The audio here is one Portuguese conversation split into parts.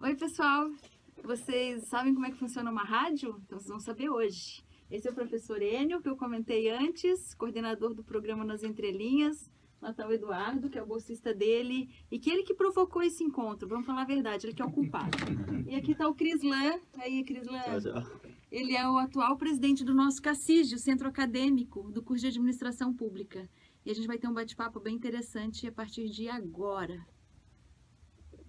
Oi, pessoal! Vocês sabem como é que funciona uma rádio? Então vocês vão saber hoje. Esse é o professor Enio, que eu comentei antes, coordenador do programa Nas Entrelinhas. Lá está o Eduardo, que é o bolsista dele, e que ele que provocou esse encontro. Vamos falar a verdade, ele que é o culpado. E aqui está o Crislan. Aí, Crislan. Tchau, tchau. Ele é o atual presidente do nosso CACIG, o Centro Acadêmico do curso de Administração Pública. E a gente vai ter um bate-papo bem interessante a partir de agora.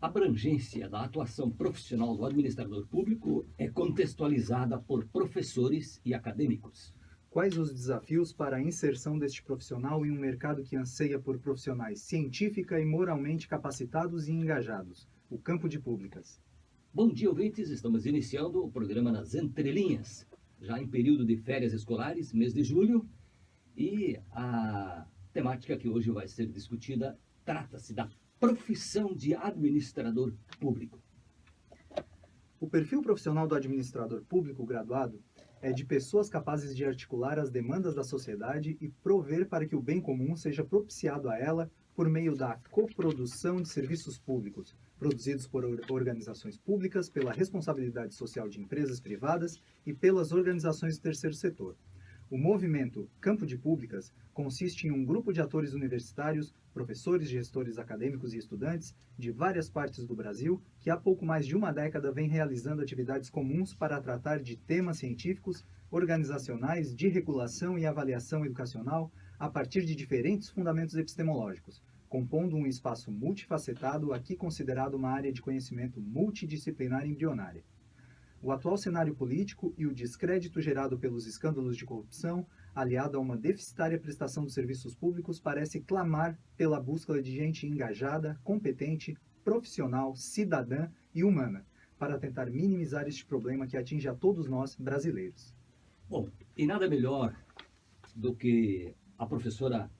A abrangência da atuação profissional do administrador público é contextualizada por professores e acadêmicos. Quais os desafios para a inserção deste profissional em um mercado que anseia por profissionais científica e moralmente capacitados e engajados? O campo de públicas. Bom dia, ouvintes. Estamos iniciando o programa Nas Entrelinhas, já em período de férias escolares, mês de julho. E a temática que hoje vai ser discutida trata-se da profissão de administrador público. O perfil profissional do administrador público graduado é de pessoas capazes de articular as demandas da sociedade e prover para que o bem comum seja propiciado a ela por meio da coprodução de serviços públicos, produzidos por organizações públicas, pela responsabilidade social de empresas privadas e pelas organizações do terceiro setor. O movimento Campo de Públicas consiste em um grupo de atores universitários, professores, gestores acadêmicos e estudantes de várias partes do Brasil que há pouco mais de uma década vem realizando atividades comuns para tratar de temas científicos, organizacionais, de regulação e avaliação educacional a partir de diferentes fundamentos epistemológicos, compondo um espaço multifacetado aqui considerado uma área de conhecimento multidisciplinar embrionária. O atual cenário político e o descrédito gerado pelos escândalos de corrupção, aliado a uma deficitária prestação de serviços públicos, parece clamar pela busca de gente engajada, competente, profissional, cidadã e humana, para tentar minimizar este problema que atinge a todos nós brasileiros. Bom, e nada melhor do que a professora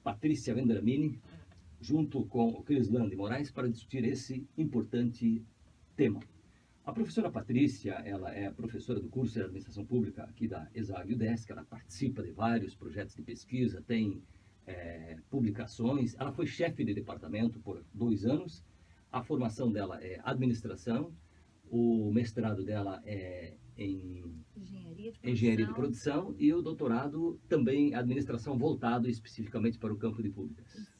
Patrícia Vendramini, junto com o Crislan de Moraes, para discutir esse importante tema. A professora Patrícia, ela é professora do curso de Administração Pública aqui da ESAG UDESC, ela participa de vários projetos de pesquisa, tem publicações, ela foi chefe de departamento por 2 anos, a formação dela é administração, o mestrado dela é em engenharia de produção e o doutorado também administração voltado especificamente para o campo de públicas.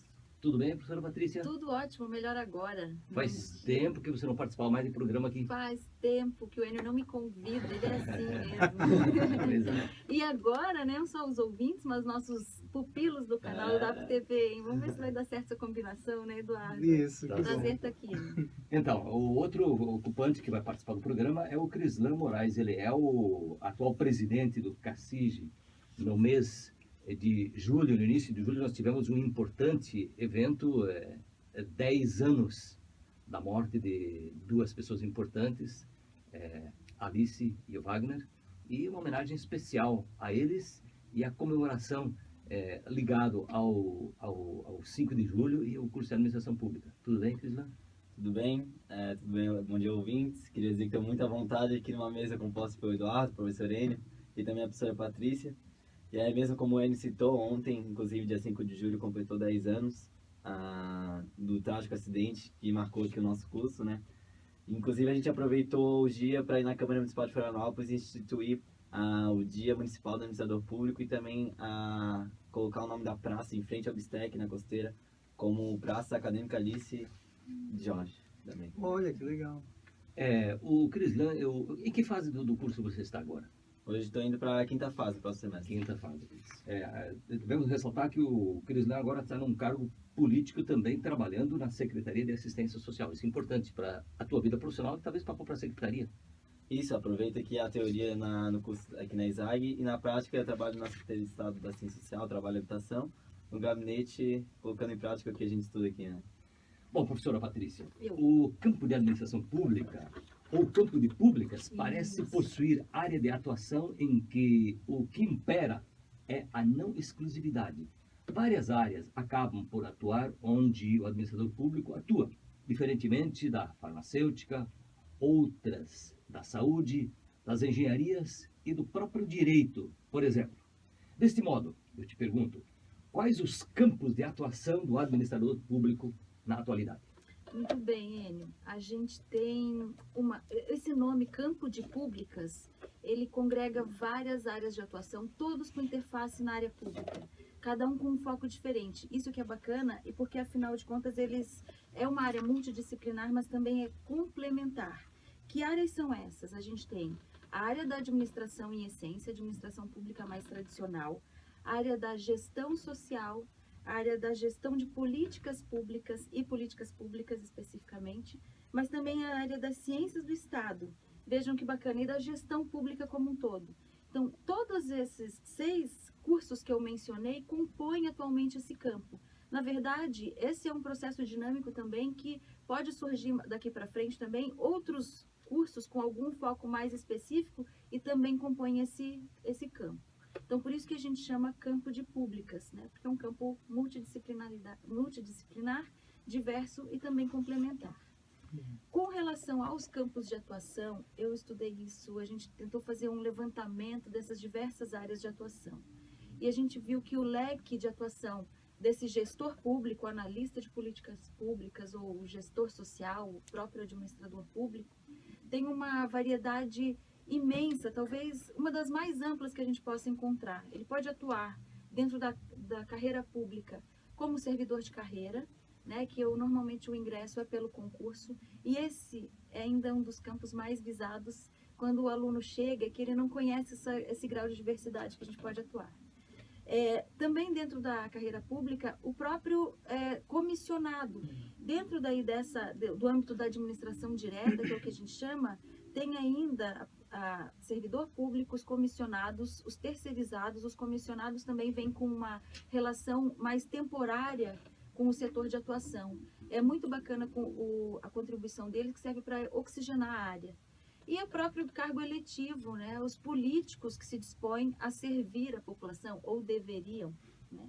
Tudo bem, professora Patrícia? Tudo ótimo, melhor agora. Faz tempo que você não participava mais de programa aqui. Faz tempo que o Enio não me convida, ele é assim mesmo. E agora, né, não só os ouvintes, mas nossos pupilos do canal da TV, hein? Vamos ver se vai dar certo essa combinação, né, Eduardo? Isso, Tá que Prazer bom. estar aqui. Então, o outro ocupante que vai participar do programa é o Crislan Moraes. Ele é o atual presidente do CACIG. No mês de julho, no início de julho, nós tivemos um importante evento, 10 anos da morte de 2 pessoas importantes, Alice e o Wagner, e uma homenagem especial a eles e a comemoração ligado ao 5 de julho e ao curso de Administração Pública. Tudo bem, Crislan? Tudo bem? Tudo bem, bom dia, ouvintes. Queria dizer que estou muito à vontade aqui numa mesa composta pelo Eduardo, professor Enio, e também a professora Patrícia. E aí, mesmo como o Enio citou, ontem, inclusive dia 5 de julho, completou 10 anos do trágico acidente que marcou aqui o nosso curso, né? Inclusive, a gente aproveitou o dia para ir na Câmara Municipal de Florianópolis e instituir o Dia Municipal do Administrador Público e também colocar o nome da praça em frente ao Bistec, na Costeira, como Praça Acadêmica Alice Jorge também. Olha, que legal. O Crislan, em que fase do curso você está agora? Hoje estou indo para a 5ª fase, próximo semestre. 5ª fase. Devemos ressaltar que o Crislan agora está num cargo político também, trabalhando na Secretaria de Assistência Social. Isso é importante para a tua vida profissional e talvez para a própria Secretaria. Isso, aproveita que a teoria no curso aqui na ESAG e na prática eu trabalho na Secretaria de Estado da Ciência Social, trabalho em habitação, no gabinete, colocando em prática o que a gente estuda aqui, né? Bom, professora Patrícia, o campo de administração pública, ou campo de públicas, parece possuir área de atuação em que o que impera é a não exclusividade. Várias áreas acabam por atuar onde o administrador público atua, diferentemente da farmacêutica, outras da saúde, das engenharias e do próprio direito, por exemplo. Deste modo, eu te pergunto, quais os campos de atuação do administrador público na atualidade? Muito bem, Enio. A gente tem esse nome Campo de Públicas, ele congrega várias áreas de atuação, todos com interface na área pública, cada um com um foco diferente. Isso que é bacana e porque, afinal de contas, é uma área multidisciplinar, mas também é complementar. Que áreas são essas? A gente tem a área da administração em essência, administração pública mais tradicional, a área da gestão social, a área da gestão de políticas públicas e políticas públicas especificamente, mas também a área das ciências do Estado. Vejam que bacana, e da gestão pública como um todo. Então, todos esses 6 cursos que eu mencionei compõem atualmente esse campo. Na verdade, esse é um processo dinâmico também que pode surgir daqui para frente também outros cursos com algum foco mais específico e também compõem esse campo. Então, por isso que a gente chama campo de públicas, né? Porque é um campo multidisciplinar, diverso e também complementar. Com relação aos campos de atuação, eu estudei isso, a gente tentou fazer um levantamento dessas diversas áreas de atuação. E a gente viu que o leque de atuação desse gestor público, analista de políticas públicas ou gestor social, o próprio administrador público, tem uma variedade imensa, talvez uma das mais amplas que a gente possa encontrar. Ele pode atuar dentro da carreira pública como servidor de carreira, né, que normalmente o ingresso é pelo concurso, e esse é ainda um dos campos mais visados quando o aluno chega, que ele não conhece esse grau de diversidade que a gente pode atuar. Também dentro da carreira pública, o próprio comissionado, dentro daí do âmbito da administração direta, que é o que a gente chama, tem ainda servidor público, os comissionados, os terceirizados, os comissionados também vêm com uma relação mais temporária com o setor de atuação. É muito bacana a contribuição deles, que serve para oxigenar a área. E o próprio cargo eletivo, né? Os políticos que se dispõem a servir a população, ou deveriam, né?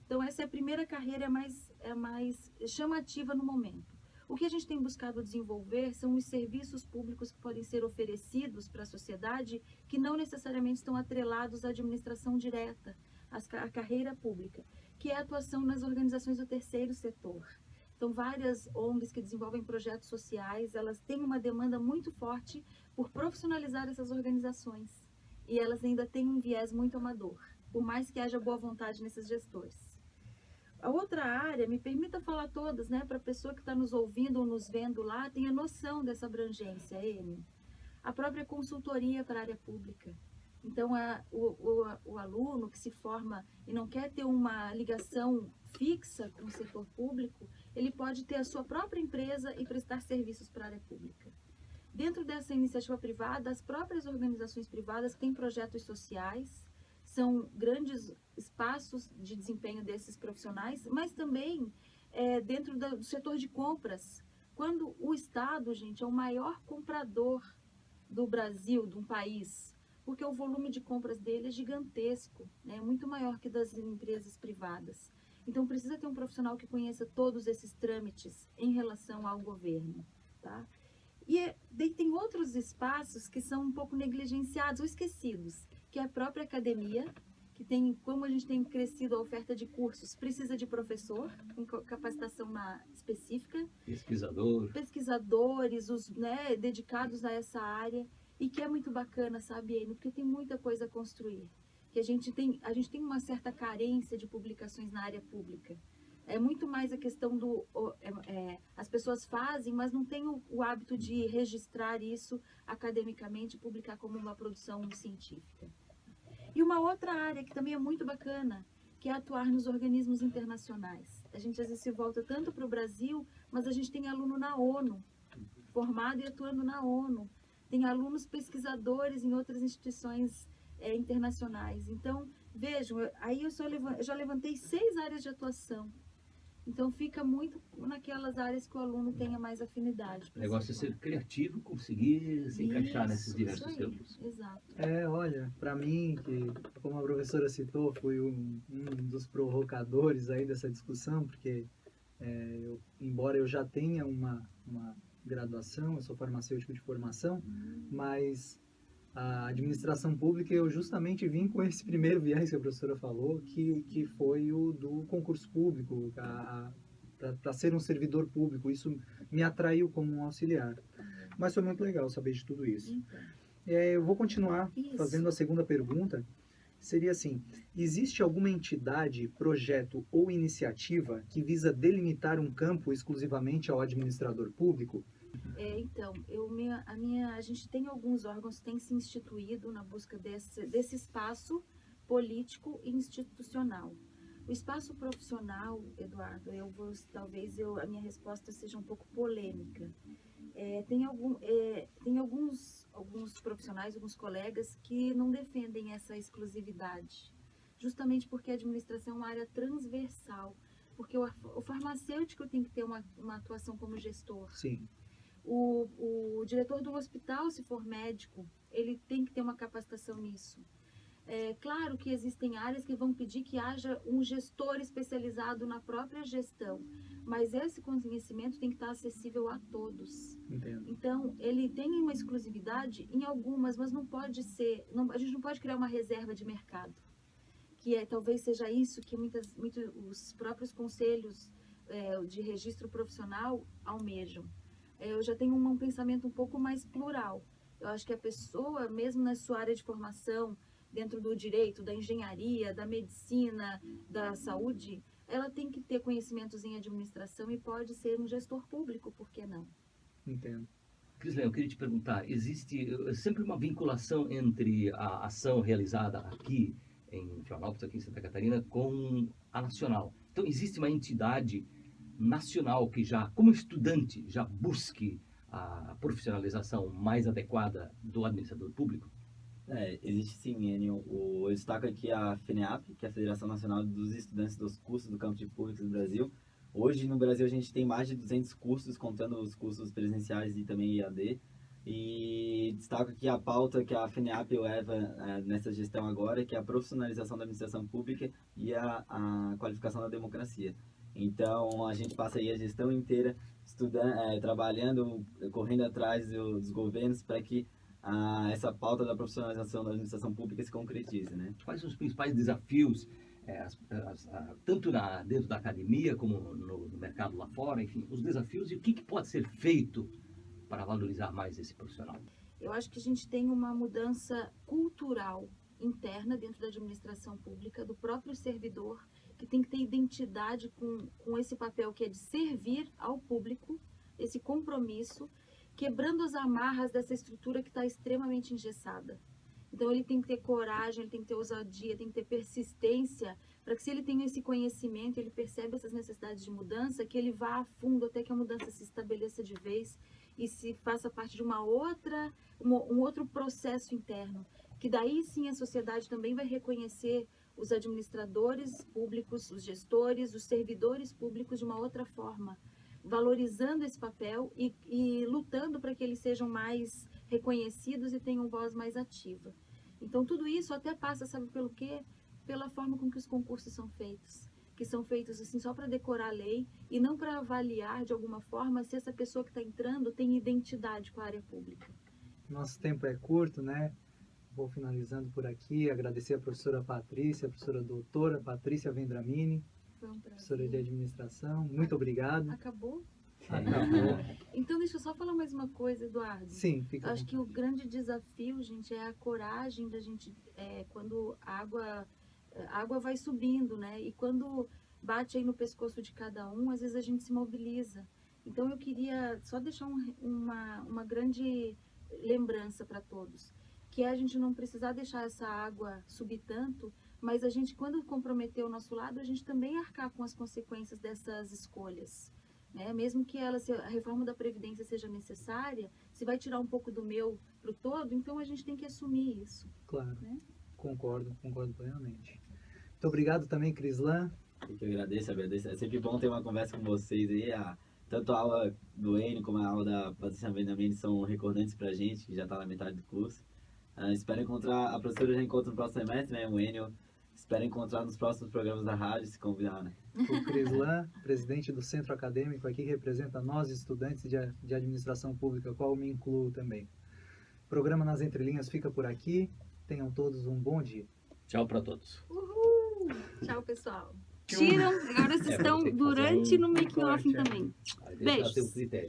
Então, essa é a primeira carreira, é mais chamativa no momento. O que a gente tem buscado desenvolver são os serviços públicos que podem ser oferecidos para a sociedade, que não necessariamente estão atrelados à administração direta, à carreira pública, que é a atuação nas organizações do terceiro setor. Então, várias ONGs que desenvolvem projetos sociais, elas têm uma demanda muito forte por profissionalizar essas organizações. E elas ainda têm um viés muito amador, por mais que haja boa vontade nesses gestores. A outra área, me permita falar todas, né, para a pessoa que está nos ouvindo ou nos vendo lá, tenha noção dessa abrangência, Enio. A própria consultoria para a área pública. Então, o aluno que se forma e não quer ter uma ligação fixa com o setor público, ele pode ter a sua própria empresa e prestar serviços para a área pública. Dentro dessa iniciativa privada, as próprias organizações privadas têm projetos sociais, são grandes espaços de desempenho desses profissionais, mas também dentro do setor de compras. Quando o Estado, gente, é o maior comprador do Brasil, de um país, porque o volume de compras dele é gigantesco, né? É muito maior que das empresas privadas. Então, precisa ter um profissional que conheça todos esses trâmites em relação ao governo, tá? E daí tem outros espaços que são um pouco negligenciados ou esquecidos, que é a própria academia, que tem, como a gente tem crescido a oferta de cursos, precisa de professor, com capacitação específica. Pesquisadores, né, dedicados a essa área, e que é muito bacana, sabe, Enio, porque tem muita coisa a construir. Que a gente tem uma certa carência de publicações na área pública. É muito mais a questão as pessoas fazem, mas não têm o hábito de registrar isso academicamente e publicar como uma produção científica. E uma outra área que também é muito bacana, que é atuar nos organismos internacionais. A gente às vezes se volta tanto para o Brasil, mas a gente tem aluno na ONU, formado e atuando na ONU. Tem alunos pesquisadores em outras instituições internacionais. Então, vejam, aí eu já levantei 6 áreas de atuação. Então, fica muito naquelas áreas que o aluno tenha mais afinidade. O negócio é ser criativo, conseguir se encaixar nesses diversos campos. Exato. Olha, para mim, que como a professora citou, fui um dos provocadores aí dessa discussão, porque embora eu já tenha uma graduação, eu sou farmacêutico de formação, mas a administração pública eu justamente vim com esse primeiro viés que a professora falou, que foi o do concurso público, para ser um servidor público. Isso me atraiu como um auxiliar. Mas foi muito legal saber de tudo isso. Então, Eu vou continuar Isso. fazendo a segunda pergunta. Seria assim, existe alguma entidade, projeto ou iniciativa que visa delimitar um campo exclusivamente ao administrador público? então, a gente tem alguns órgãos que têm se instituído na busca desse espaço político e institucional. O espaço profissional, Eduardo, a minha resposta seja um pouco polêmica. Tem alguns profissionais, alguns colegas que não defendem essa exclusividade, justamente porque a administração é uma área transversal, porque o farmacêutico tem que ter uma atuação como gestor. Sim, O diretor do hospital, se for médico, ele tem que ter uma capacitação nisso. É claro que existem áreas que vão pedir que haja um gestor especializado na própria gestão, mas esse conhecimento tem que estar acessível a todos. entendo. Então, ele tem uma exclusividade em algumas, mas não pode ser, a gente não pode criar uma reserva de mercado, que talvez seja isso que os próprios conselhos de registro profissional almejam. Eu já tenho um pensamento um pouco mais plural. Eu acho que a pessoa, mesmo na sua área de formação, dentro do direito, da engenharia, da medicina, da saúde, ela tem que ter conhecimentos em administração e pode ser um gestor público, por que não? Entendo. Crislane, eu queria te perguntar, existe sempre uma vinculação entre a ação realizada aqui em Florianópolis, aqui em Santa Catarina, com a nacional. Então, existe uma entidade nacional que já, como estudante, já busque a profissionalização mais adequada do administrador público? Existe sim, Enio. Eu destaco aqui a FENEAP, que é a Federação Nacional dos Estudantes dos Cursos do Campo de Públicos do Brasil. Hoje, no Brasil, a gente tem mais de 200 cursos, contando os cursos presenciais e também IAD. E destaco aqui a pauta que a FENEAP leva nessa gestão agora, que é a profissionalização da administração pública e a qualificação da democracia. Então, a gente passa aí a gestão inteira estudando, trabalhando, correndo atrás dos governos para que essa pauta da profissionalização da administração pública se concretize, né? Quais são os principais desafios, tanto dentro da academia como no mercado lá fora, enfim, os desafios e o que pode ser feito para valorizar mais esse profissional? Eu acho que a gente tem uma mudança cultural interna dentro da administração pública, do próprio servidor, que tem que ter identidade com esse papel que é de servir ao público, esse compromisso, quebrando as amarras dessa estrutura que está extremamente engessada. Então, ele tem que ter coragem, ele tem que ter ousadia, tem que ter persistência, para que se ele tem esse conhecimento, ele percebe essas necessidades de mudança, que ele vá a fundo até que a mudança se estabeleça de vez e se faça parte de um outro processo interno, que daí sim a sociedade também vai reconhecer os administradores públicos, os gestores, os servidores públicos de uma outra forma, valorizando esse papel e lutando para que eles sejam mais reconhecidos e tenham voz mais ativa. Então, tudo isso até passa, sabe pelo quê? Pela forma com que os concursos são feitos, que são feitos assim só para decorar a lei e não para avaliar de alguma forma se essa pessoa que está entrando tem identidade com a área pública. Nosso tempo é curto, né? Vou finalizando por aqui, agradecer a professora Patrícia, a professora doutora Patrícia Vendramini, Foi um professora de prazer. administração. Muito obrigado. Acabou? Acabou. Então, deixa eu só falar mais uma coisa, Eduardo. Sim, fica Eu à acho que o grande desafio, gente, é a coragem da gente, quando a água vai subindo, né? E quando bate aí no pescoço de cada um, às vezes a gente se mobiliza. Então, eu queria só deixar uma grande lembrança para todos, que é a gente não precisar deixar essa água subir tanto, mas a gente, quando comprometer o nosso lado, a gente também arcar com as consequências dessas escolhas. Né? Mesmo que a reforma da Previdência seja necessária, se vai tirar um pouco do meu para o todo, então a gente tem que assumir isso. Claro, Né? concordo plenamente. Muito obrigado também, Crislane. Eu que agradeço. É sempre bom ter uma conversa com vocês aí. Tanto a aula do Enio como a aula da Patrícia Vendramini são recordantes pra gente, que já está na metade do curso. Espero encontrar, a professora já encontra no próximo semestre, né? O Enio, espero encontrar nos próximos programas da rádio, se convidar, né? O Crislane, presidente do Centro Acadêmico, aqui representa nós, estudantes de administração pública, qual me incluo também. O programa Nas Entrelinhas fica por aqui. Tenham todos um bom dia. Tchau para todos. Uhul! Tchau, pessoal. Tiram, agora vocês estão tem que fazer durante um no making off corte, é. também. Aí deixa ela ter um Beijos. critério.